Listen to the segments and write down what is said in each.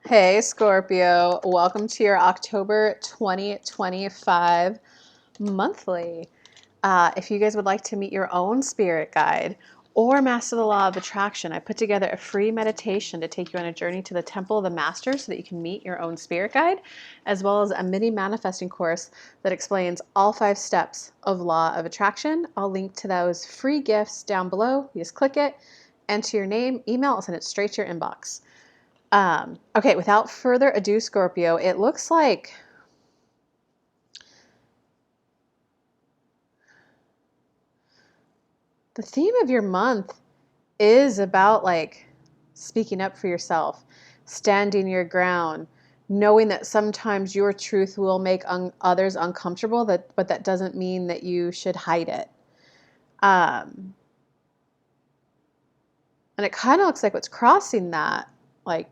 Hey Scorpio, welcome to your October 2025 monthly. If you guys would like to meet your own spirit guide or master the law of attraction, I put together a free meditation to take you on a journey to the Temple of the Master so that you can meet your own spirit guide, as well as a mini manifesting course that explains all 5 steps of law of attraction. I'll link to those free gifts down below. You just click it, enter your name, email, I'll send it straight to your inbox. Okay, without further ado, Scorpio, it looks like the theme of your month is about like speaking up for yourself, standing your ground, knowing that sometimes your truth will make others uncomfortable, but that doesn't mean that you should hide it. And it kind of looks like what's crossing that, like,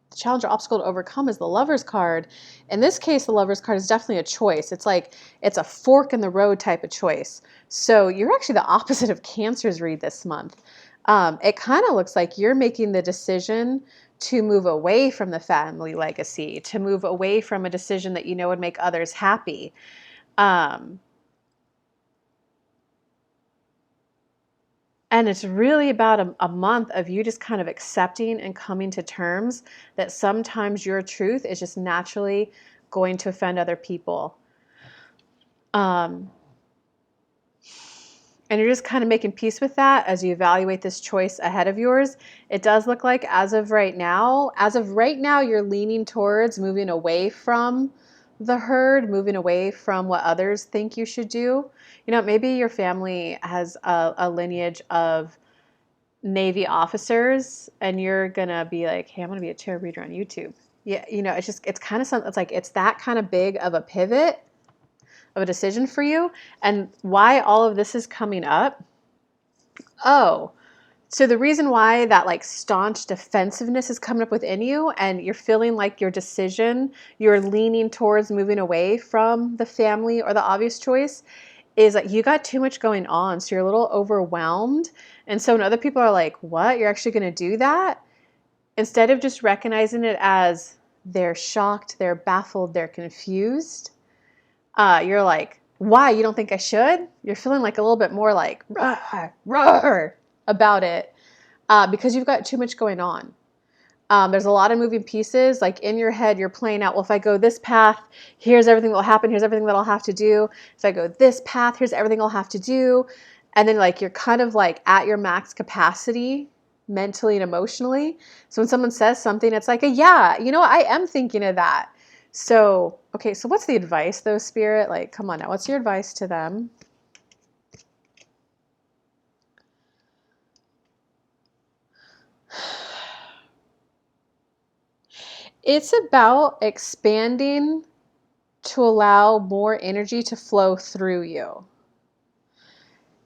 the challenge or obstacle to overcome is the Lover's card. In this case, the Lover's card is definitely a choice. It's like it's a fork in the road type of choice. So you're actually the opposite of Cancer's read this month. It kind of looks like you're making the decision to move away from the family legacy, to move away from a decision that you know would make others happy. And it's really about a month of you just kind of accepting and coming to terms that sometimes your truth is just naturally going to offend other people. And you're just kind of making peace with that as you evaluate this choice ahead of yours. It does look like as of right now, you're leaning towards moving away from the herd, moving away from what others think you should do. You know, maybe your family has a lineage of Navy officers and you're gonna be like, hey, I'm gonna be a tarot reader on YouTube. Yeah, you know, it's kind of something, it's that kind of big of a pivot of a decision for you. And why all of this is coming up. Oh, so the reason why that like staunch defensiveness is coming up within you and you're feeling like your decision, you're leaning towards moving away from the family or the obvious choice is like you got too much going on. So you're a little overwhelmed. And so when other people are like, what? You're actually going to do that? Instead of just recognizing it as they're shocked, they're baffled, they're confused, you're like, why? You don't think I should? You're feeling like a little bit more like, roar about it because you've got too much going on. There's a lot of moving pieces. Like in your head, you're playing out, well, if I go this path, here's everything that will happen. Here's everything that I'll have to do. If I go this path, here's everything I'll have to do. And then like you're kind of like at your max capacity mentally and emotionally. So when someone says something, it's like, yeah, you know, I am thinking of that. So, okay, so what's the advice though, Spirit? Like, come on now, what's your advice to them? It's about expanding to allow more energy to flow through you.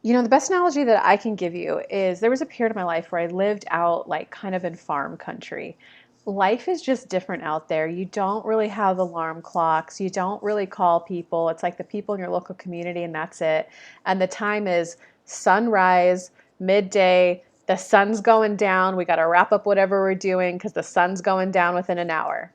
You know, the best analogy that I can give you is there was a period of my life where I lived out like kind of in farm country. Life is just different out there. You don't really have alarm clocks. You don't really call people. It's like the people in your local community and that's it. And the time is sunrise, midday, the sun's going down. We got to wrap up whatever we're doing because the sun's going down within an hour,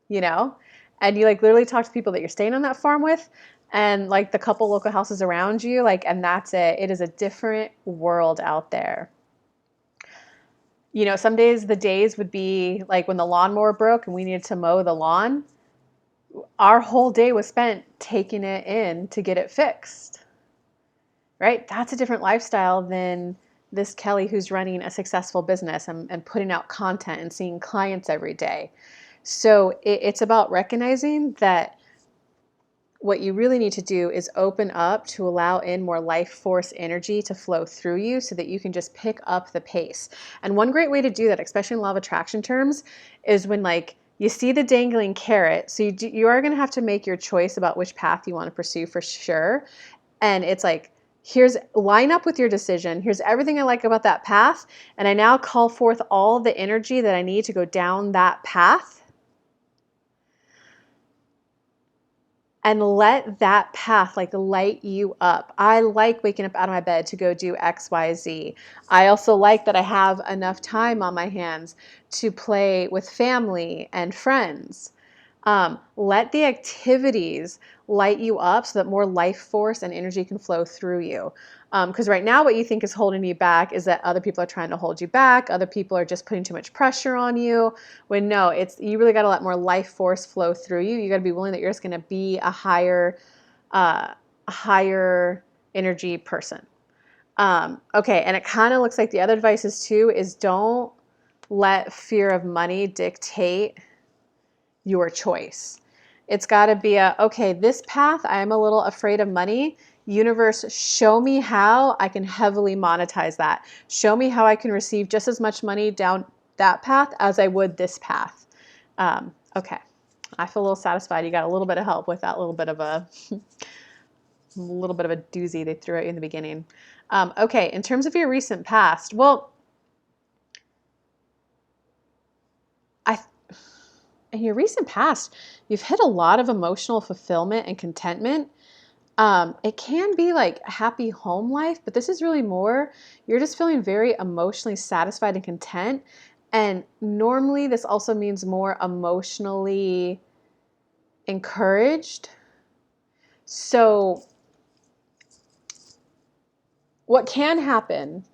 you know? And you like literally talk to people that you're staying on that farm with and like the couple local houses around you, like, and that's it. It is a different world out there. You know, some days the days would be like when the lawnmower broke and we needed to mow the lawn. Our whole day was spent taking it in to get it fixed, right? That's a different lifestyle than this Kelly who's running a successful business and putting out content and seeing clients every day. So it's about recognizing that what you really need to do is open up to allow in more life force energy to flow through you so that you can just pick up the pace. And one great way to do that, especially in law of attraction terms, is when like you see the dangling carrot. So you are going to have to make your choice about which path you want to pursue for sure. And it's like, here's line up with your decision. Here's everything I like about that path. And I now call forth all the energy that I need to go down that path. and let that path like light you up. I like waking up out of my bed to go do X, Y, Z. I also like that I have enough time on my hands to play with family and friends. Let the activities light you up so that more life force and energy can flow through you. Because right now what you think is holding you back is that other people are trying to hold you back. Other people are just putting too much pressure on you. When no, it's you really got to let more life force flow through you. You got to be willing that you're just going to be a higher energy person. Okay, and it kind of looks like the other advice is too is don't let fear of money dictate your choice. It's got to be okay, this path, I'm a little afraid of money. Universe, show me how I can heavily monetize that. Show me how I can receive just as much money down that path as I would this path. Okay, I feel a little satisfied. You got a little bit of help with that little bit of a doozy they threw at you in the beginning. Okay, in terms of your recent past, well, in your recent past, you've hit a lot of emotional fulfillment and contentment. It can be like a happy home life, but this is really more, you're just feeling very emotionally satisfied and content. And normally this also means more emotionally encouraged. So what can happen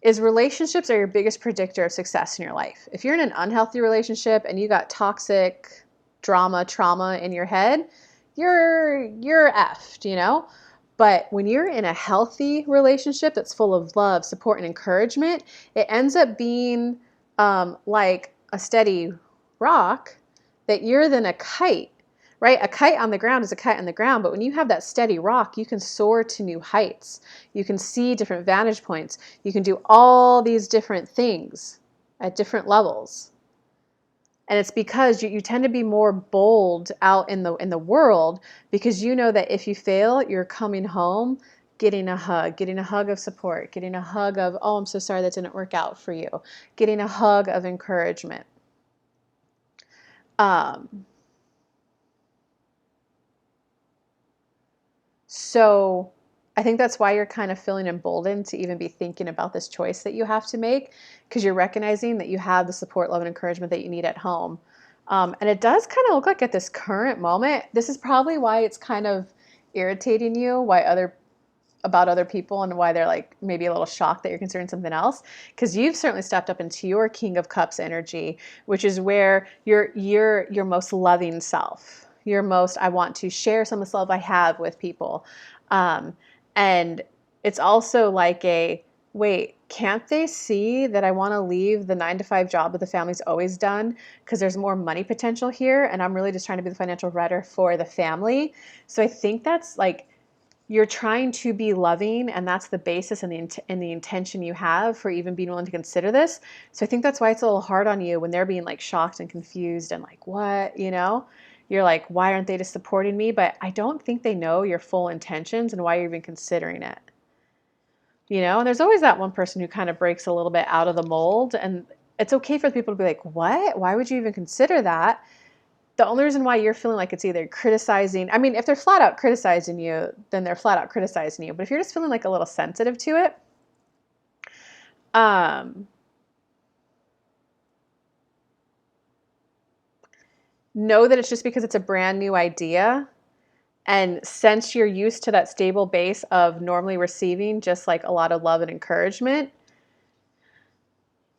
is relationships are your biggest predictor of success in your life. If you're in an unhealthy relationship and you got toxic drama, trauma in your head, you're effed, you know? But when you're in a healthy relationship that's full of love, support, and encouragement, it ends up being like a steady rock that you're then a kite, right? A kite on the ground is a kite on the ground, but when you have that steady rock, you can soar to new heights. You can see different vantage points. You can do all these different things at different levels. And it's because you tend to be more bold out in the world because you know that if you fail, you're coming home getting a hug of support, getting a hug of, oh, I'm so sorry that didn't work out for you, getting a hug of encouragement. So I think that's why you're kind of feeling emboldened to even be thinking about this choice that you have to make, because you're recognizing that you have the support, love, and encouragement that you need at home. And it does kind of look like at this current moment, this is probably why it's kind of irritating you, about other people and why they're like maybe a little shocked that you're considering something else, because you've certainly stepped up into your King of Cups energy, which is where you're your most loving self. Your most, I want to share some of the love I have with people. And it's also like wait, can't they see that I want to leave the 9-to-5 job that the family's always done because there's more money potential here and I'm really just trying to be the financial writer for the family. So I think that's like, you're trying to be loving, and that's the basis and the intention you have for even being willing to consider this. So I think that's why it's a little hard on you when they're being like shocked and confused and like, what, you know? You're like, why aren't they just supporting me? But I don't think they know your full intentions and why you're even considering it. You know, and there's always that one person who kind of breaks a little bit out of the mold, and it's okay for people to be like, what? Why would you even consider that? The only reason why you're feeling like it's either criticizing, I mean, if they're flat out criticizing you, then they're flat out criticizing you. But if you're just feeling like a little sensitive to it, know that it's just because it's a brand new idea. And since you're used to that stable base of normally receiving just like a lot of love and encouragement,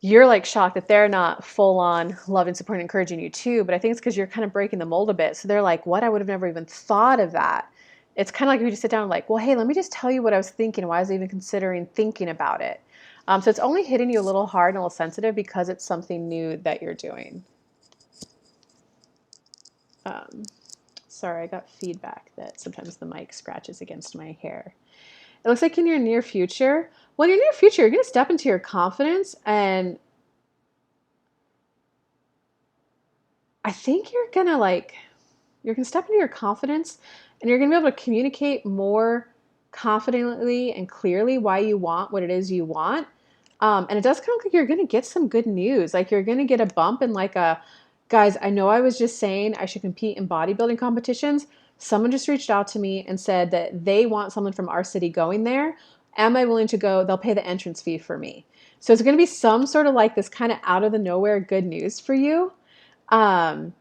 you're like shocked that they're not full on love and support and encouraging you too. But I think it's because you're kind of breaking the mold a bit. So they're like, what? I would have never even thought of that. It's kind of like if you just sit down and like, well, hey, let me just tell you what I was thinking. Why was I even considering thinking about it? So it's only hitting you a little hard and a little sensitive because it's something new that you're doing. Sorry, I got feedback that sometimes the mic scratches against my hair. It looks like in your near future, well, in your near future, you're going to step into your confidence, and I think you're going to step into your confidence and you're going to be able to communicate more confidently and clearly why you want what it is you want. And it does kind of look like you're going to get some good news. Like you're going to get a bump in like guys, I know I was just saying I should compete in bodybuilding competitions, Someone just reached out to me and said that they want someone from our city going there. Am I willing to go? They'll pay the entrance fee for me. So it's going to be some sort of like this kind of out of the nowhere good news for you. And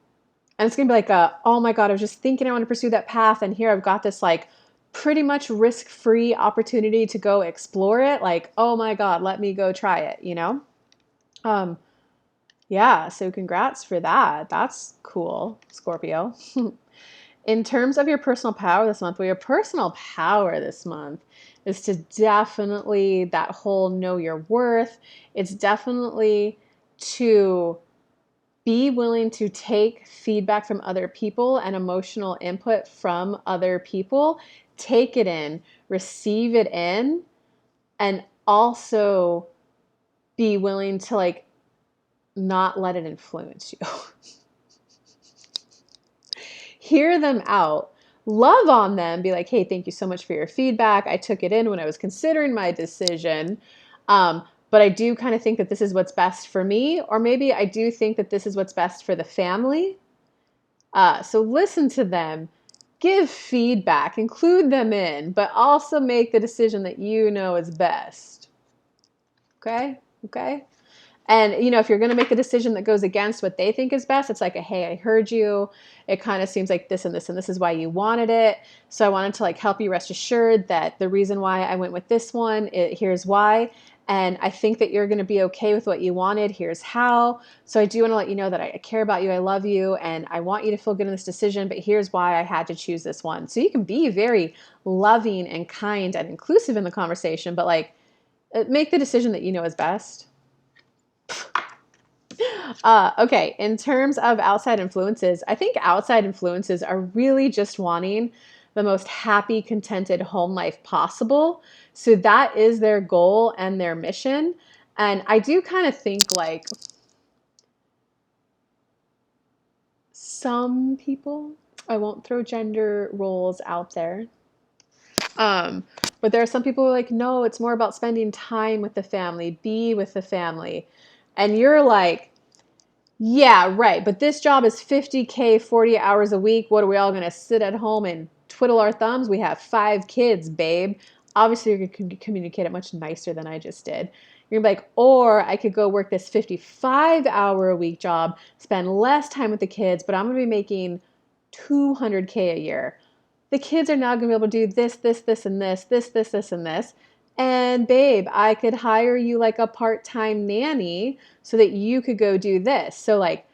it's going to be like, oh my God, I was just thinking I want to pursue that path. And here I've got this like pretty much risk-free opportunity to go explore it. Like, oh my God, let me go try it, you know? Yeah, so congrats for that. That's cool, Scorpio. In terms of your personal power this month, well, your personal power this month is to definitely that whole know your worth. It's definitely to be willing to take feedback from other people and emotional input from other people, take it in, receive it in, and also be willing to like not let it influence you. Hear them out, love on them, be like, hey, thank you so much for your feedback. I took it in when I was considering my decision. But I do kind of think that this is what's best for me, or maybe I do think that this is what's best for the family. So listen to them, give feedback, include them in, but also make the decision that you know is best. Okay? Okay? And, you know, if you're going to make a decision that goes against what they think is best, it's like, hey, I heard you. It kind of seems like this and this and this is why you wanted it. So I wanted to like help you rest assured that the reason why I went with this one, here's why. And I think that you're going to be okay with what you wanted. Here's how. So I do want to let you know that I care about you. I love you. And I want you to feel good in this decision. But here's why I had to choose this one. So you can be very loving and kind and inclusive in the conversation, but like make the decision that you know is best. Okay, in terms of outside influences, I think outside influences are really just wanting the most happy, contented home life possible. So that is their goal and their mission. And I do kind of think like some people, I won't throw gender roles out there, um, but there are some people who are like, no, it's more about spending time with the family, be with the family. And you're like, yeah, right. But this job is 50K, 40 hours a week. What are we all going to sit at home and twiddle our thumbs? We have 5 kids, babe. Obviously, you're going to communicate it much nicer than I just did. You're going to be like, or I could go work this 55-hour a week job, spend less time with the kids, but I'm going to be making 200K a year. The kids are now going to be able to do this, this, this, and this, and this. And babe, I could hire you like a part-time nanny so that you could go do this. So like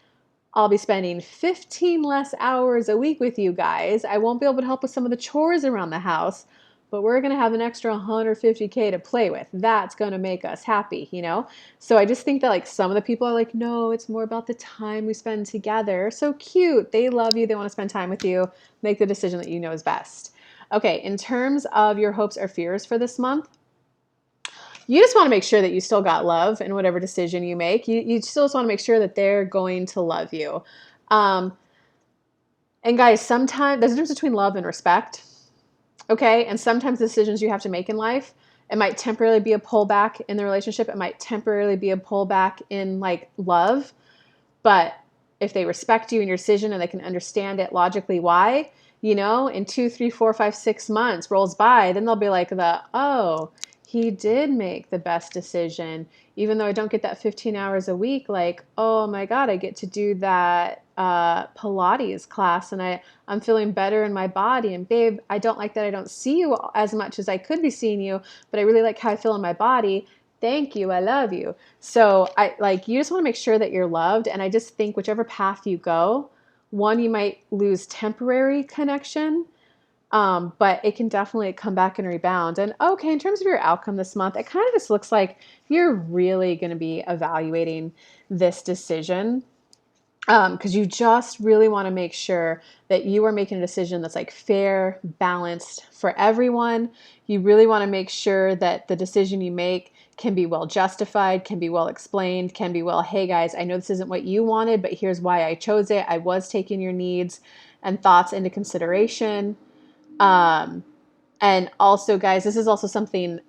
I'll be spending 15 less hours a week with you guys. I won't be able to help with some of the chores around the house, but we're going to have an extra 150K to play with. That's going to make us happy, you know? So I just think that like some of the people are like, no, it's more about the time we spend together. So cute. They love you. They want to spend time with you. Make the decision that you know is best. Okay, in terms of your hopes or fears for this month, you just want to make sure that you still got love in whatever decision you make. You still just want to make sure that they're going to love you. Um, and guys, sometimes there's a difference between love and respect. Okay. And sometimes the decisions you have to make in life, it might temporarily be a pullback in the relationship. It might temporarily be a pullback in like love. But if they respect you and your decision and they can understand it logically, why, you know, in 2, 3, 4, 5, 6 months rolls by, then they'll be like oh, he did make the best decision. Even though I don't get that 15 hours a week, like, oh my God, I get to do that Pilates class and I'm feeling better in my body. And babe, I don't like that I don't see you as much as I could be seeing you, but I really like how I feel in my body. Thank you. I love you. So you just want to make sure that you're loved. And I just think whichever path you go, one, you might lose temporary connection, but it can definitely come back and rebound. And okay, in terms of your outcome this month, it kind of just looks like you're really going to be evaluating this decision. Because you just really want to make sure that you are making a decision that's like fair, balanced for everyone. You really want to make sure that the decision you make can be well justified, can be well explained, can be well, hey guys, I know this isn't what you wanted, but here's why I chose it. I was taking your needs and thoughts into consideration. And also, guys, this is also something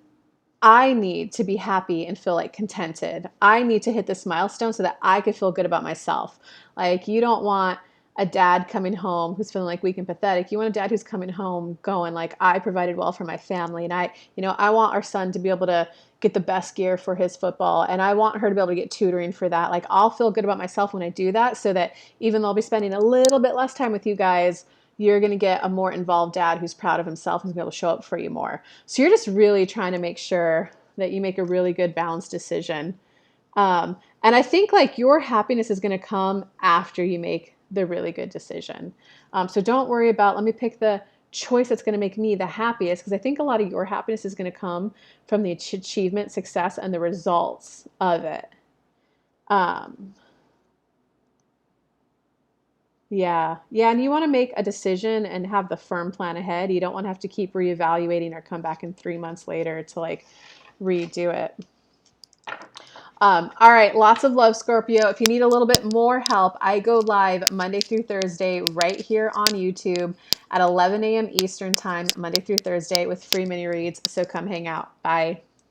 I need to be happy and feel like contented. I need to hit this milestone so that I could feel good about myself. Like you don't want a dad coming home who's feeling like weak and pathetic. You want a dad who's coming home going like, I provided well for my family, and I want our son to be able to get the best gear for his football, and I want her to be able to get tutoring for that. Like, I'll feel good about myself when I do that, so that even though I'll be spending a little bit less time with you guys, you're going to get a more involved dad who's proud of himself and is going to be able to show up for you more. So you're just really trying to make sure that you make a really good balanced decision. And I think like your happiness is going to come after you make the really good decision. So don't worry about, let me pick the choice that's going to make me the happiest, because I think a lot of your happiness is going to come from the achievement, success, and the results of it. Yeah. Yeah. And you want to make a decision and have the firm plan ahead. You don't want to have to keep reevaluating or come back in 3 months later to like redo it. All right, lots of love, Scorpio. If you need a little bit more help, I go live Monday through Thursday right here on YouTube at 11 a.m. Eastern time, Monday through Thursday with free mini reads. So come hang out. Bye.